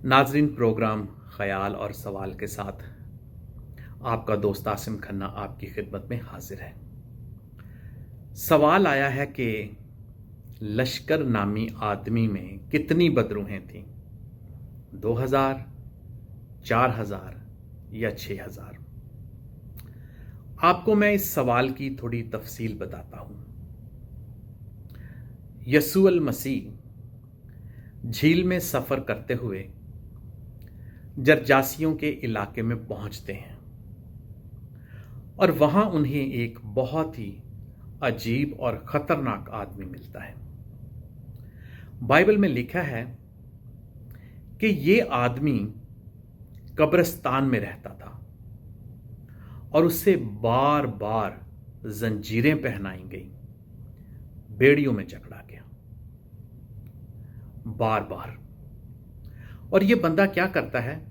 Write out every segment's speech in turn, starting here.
नाजरीन, प्रोग्राम ख्याल और सवाल के साथ आपका दोस्त आसिम खन्ना आपकी खिदमत में हाजिर है। सवाल आया है कि लश्कर नामी आदमी में कितनी बदरूहें थीं? 2000, 4000 या 6000? आपको मैं इस सवाल की थोड़ी तफसील बताता हूं। यसू अल मसीह झील में सफ़र करते हुए जरजासियों के इलाके में पहुंचते हैं और वहां उन्हें एक बहुत ही अजीब और ख़तरनाक आदमी मिलता है। बाइबल में लिखा है कि ये आदमी कब्रिस्तान में रहता था और उससे बार बार जंजीरें पहनाई गई, बेड़ियों में जकड़ा गया बार बार। और ये बंदा क्या करता है?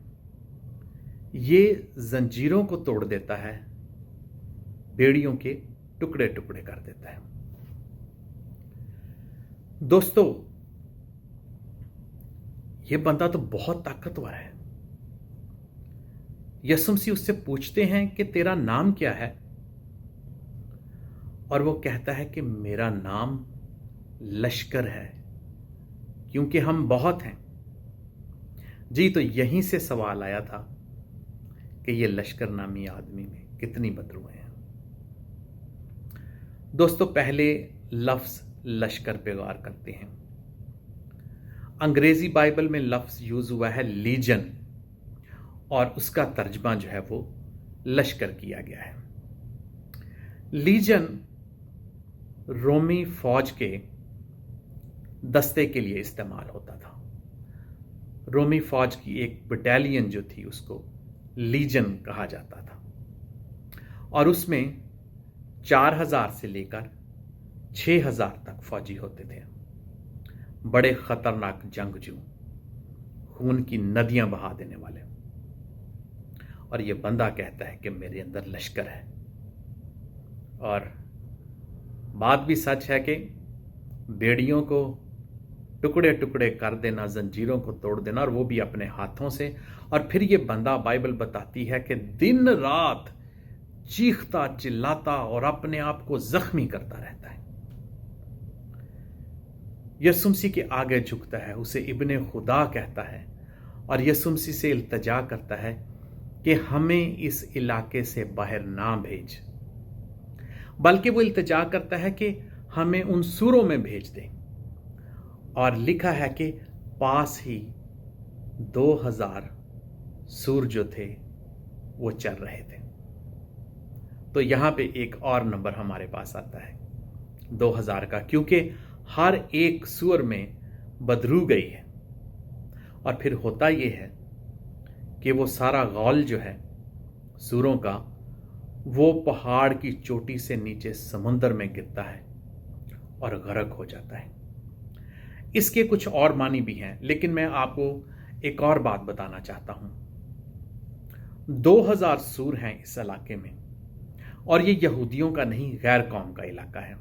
ये जंजीरों को तोड़ देता है, बेड़ियों के टुकड़े टुकड़े कर देता है। दोस्तों, ये बंदा तो बहुत ताकतवर है। यीशु मसीह उससे पूछते हैं कि तेरा नाम क्या है? और वो कहता है कि मेरा नाम लश्कर है, क्योंकि हम बहुत हैं। जी, तो यहीं से सवाल आया था कि ये लश्कर नामी आदमी में कितनी बदरूहें हैं। दोस्तों, पहले लफ्ज लश्कर पे गौर करते हैं। अंग्रेजी बाइबल में लफ्ज यूज हुआ है लीजन, और उसका तर्जमा जो है वो लश्कर किया गया है। लीजन रोमी फौज के दस्ते के लिए इस्तेमाल होता था। रोमी फौज की एक बटालियन जो थी उसको लीजन कहा जाता था, और उसमें 4000 से लेकर 6000 तक फौजी होते थे। बड़े खतरनाक जंगजू, खून की नदियां बहा देने वाले। और यह बंदा कहता है कि मेरे अंदर लश्कर है। और बात भी सच है कि बेड़ियों को टुकड़े टुकड़े कर देना, जंजीरों को तोड़ देना, और वो भी अपने हाथों से। और फिर ये बंदा, बाइबल बताती है कि दिन रात चीखता चिल्लाता और अपने आप को जख्मी करता रहता है। यीशु मसीह के आगे झुकता है, उसे इब्ने खुदा कहता है, और यीशु मसीह से इल्तजा करता है कि हमें इस इलाके से बाहर ना भेज। बल्कि वो इल्तजा करता है कि हमें उन सूरों में भेज दे। और लिखा है कि पास ही 2000 सूर जो थे वो चल रहे थे। तो यहां पे एक और नंबर हमारे पास आता है 2000 का, क्योंकि हर एक सूर में बदरू गई है। और फिर होता यह है कि वो सारा गौल जो है सूरों का, वो पहाड़ की चोटी से नीचे समुंदर में गिरता है और गर्क हो जाता है। इसके कुछ और मानी भी हैं, लेकिन मैं आपको एक और बात बताना चाहता हूं। 2000 सूर हैं इस इलाके में, और ये यहूदियों का नहीं, गैर कौम का इलाका है।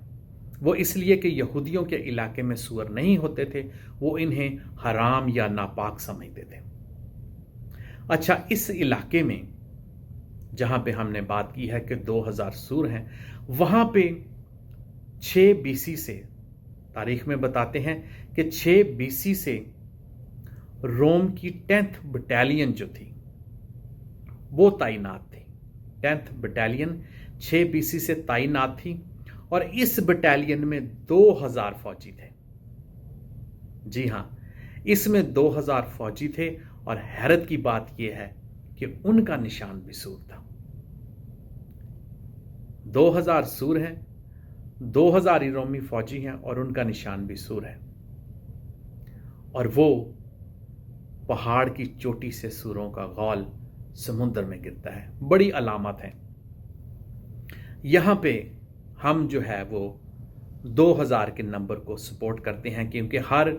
वो इसलिए कि यहूदियों के इलाके में सूअर नहीं होते थे, वो इन्हें हराम या नापाक समझते थे। अच्छा, इस इलाके में जहां पे हमने बात की है कि 2000 सूर हैं, वहां पे 6 BC से, तारीख में बताते हैं कि 6 BC से रोम की 10th बटालियन जो थी वो तैनात थी। 10th बटालियन 6 BC से तैनात थी, और इस बटालियन में 2000 फौजी थे। जी हां, इसमें 2000 फौजी थे, और हैरत की बात यह है कि उनका निशान भी सूर था। 2000 सूर हैं, 2000 ही रोमी फौजी हैं, और उनका निशान भी सूर है। और वो पहाड़ की चोटी से सूरों का गौल समुद्र में गिरता है। बड़ी अलामत है। यहां पे हम जो है वो 2000 के नंबर को सपोर्ट करते हैं, क्योंकि हर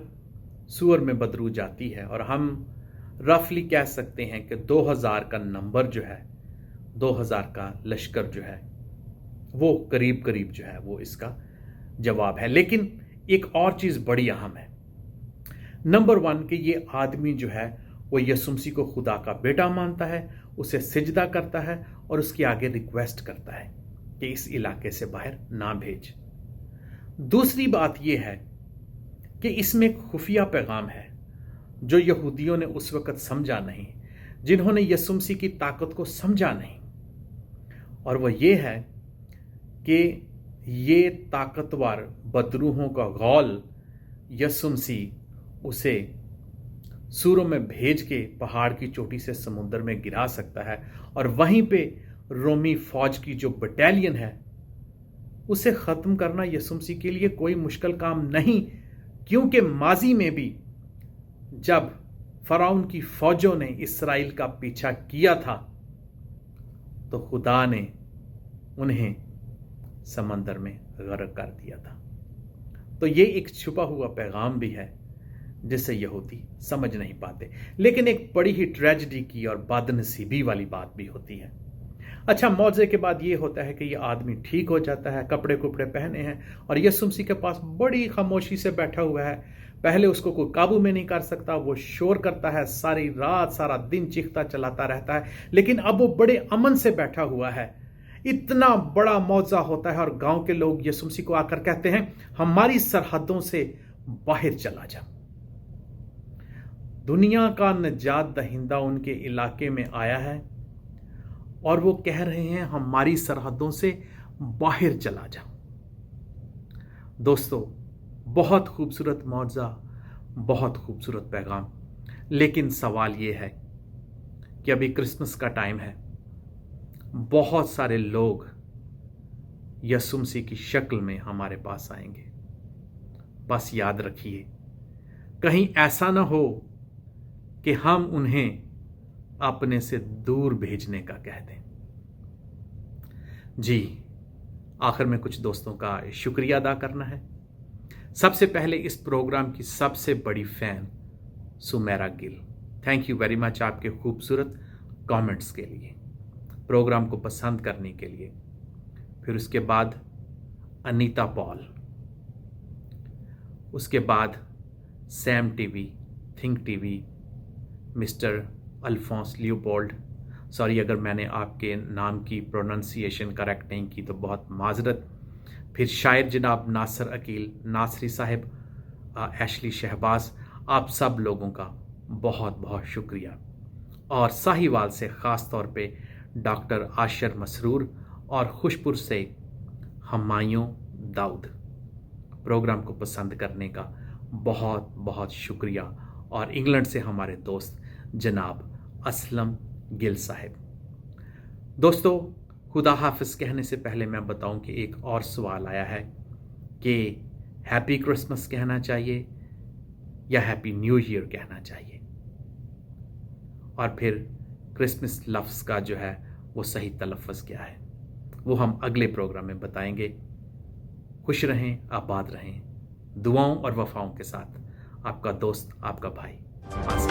सूअर में बदरू जाती है, और हम रफली कह सकते हैं कि 2000 का नंबर जो है, 2000 का लश्कर जो है, वो करीब करीब जो है वो इसका जवाब है। लेकिन एक और चीज बड़ी अहम है। नंबर 1 कि ये आदमी जो है वो यीशु मसीह को खुदा का बेटा मानता है, उसे सिजदा करता है और उसके आगे रिक्वेस्ट करता है कि इस इलाके से बाहर ना भेज। दूसरी बात यह है कि इसमें एक खुफिया पैगाम है जो यहूदियों ने उस वक्त समझा नहीं, जिन्होंने यीशु मसीह की ताकत को समझा नहीं, और वह यह है कि ये ताकतवर बदरूहों का गौल यीशु मसीह उसे सूरों में भेज के पहाड़ की चोटी से समुद्र में गिरा सकता है, और वहीं पे रोमी फौज की जो बटालियन है उसे ख़त्म करना यीशु मसीह के लिए कोई मुश्किल काम नहीं, क्योंकि माजी में भी जब फ़िरौन की फौजों ने इस्राएल का पीछा किया था तो खुदा ने उन्हें समंदर में गर्क कर दिया था। तो ये एक छुपा हुआ पैगाम भी है जिसे यहूदी समझ नहीं पाते। लेकिन एक बड़ी ही ट्रेजेडी की और बदनसीबी वाली बात भी होती है। अच्छा, मौजे के बाद ये होता है कि ये आदमी ठीक हो जाता है, कपड़े कुपड़े पहने हैं और यीशु मसीह के पास बड़ी खामोशी से बैठा हुआ है। पहले उसको कोई काबू में नहीं कर सकता, वो शोर करता है, सारी रात सारा दिन चीखता चलाता रहता है, लेकिन अब वो बड़े अमन से बैठा हुआ है। इतना बड़ा मौजा होता है और गांव के लोग यीशु मसीह को आकर कहते हैं, हमारी सरहदों से बाहर चला जा। दुनिया का नजात दहिंदा उनके इलाके में आया है और वो कह रहे हैं हमारी सरहदों से बाहर चला जा। दोस्तों, बहुत खूबसूरत मौजा, बहुत खूबसूरत पैगाम, लेकिन सवाल ये है कि अभी क्रिसमस का टाइम है, बहुत सारे लोग यीशु मसीह की शक्ल में हमारे पास आएंगे। बस याद रखिए, कहीं ऐसा ना हो कि हम उन्हें अपने से दूर भेजने का कह दें। जी, आखिर में कुछ दोस्तों का शुक्रिया अदा करना है। सबसे पहले इस प्रोग्राम की सबसे बड़ी fan Sumera Gill, thank you very much आपके खूबसूरत कमेंट्स के लिए, प्रोग्राम को पसंद करने के लिए। फिर उसके बाद अनीता पॉल, उसके बाद Sam TV, think TV, mister Alphonse Leopold, sorry अगर मैंने आपके नाम की प्रोनाउंसिएशन करेक्ट नहीं की तो बहुत माजरत। फिर शायर जनाब नासिर अकील, नासरी साहब, एशली शहबाज, आप सब लोगों का बहुत बहुत शुक्रिया। और साहिवाल से ख़ास तौर पे डॉक्टर आशर मसरूर और खुशपुर से हमायूं दाऊद, प्रोग्राम को पसंद करने का बहुत बहुत शुक्रिया। और इंग्लैंड से हमारे दोस्त जनाब असलम गिल साहब। दोस्तों, खुदा हाफिज़ कहने से पहले मैं बताऊं कि एक और सवाल आया है कि हैप्पी क्रिसमस कहना चाहिए या हैप्पी न्यू ईयर कहना चाहिए, और फिर क्रिसमस लफ्ज़ का जो है वो सही तलफ़्फ़ुज़ क्या है, वो हम अगले प्रोग्राम में बताएंगे। खुश रहें, आबाद रहें, दुआओं और वफ़ाओं के साथ आपका दोस्त, आपका भाई आसिफ।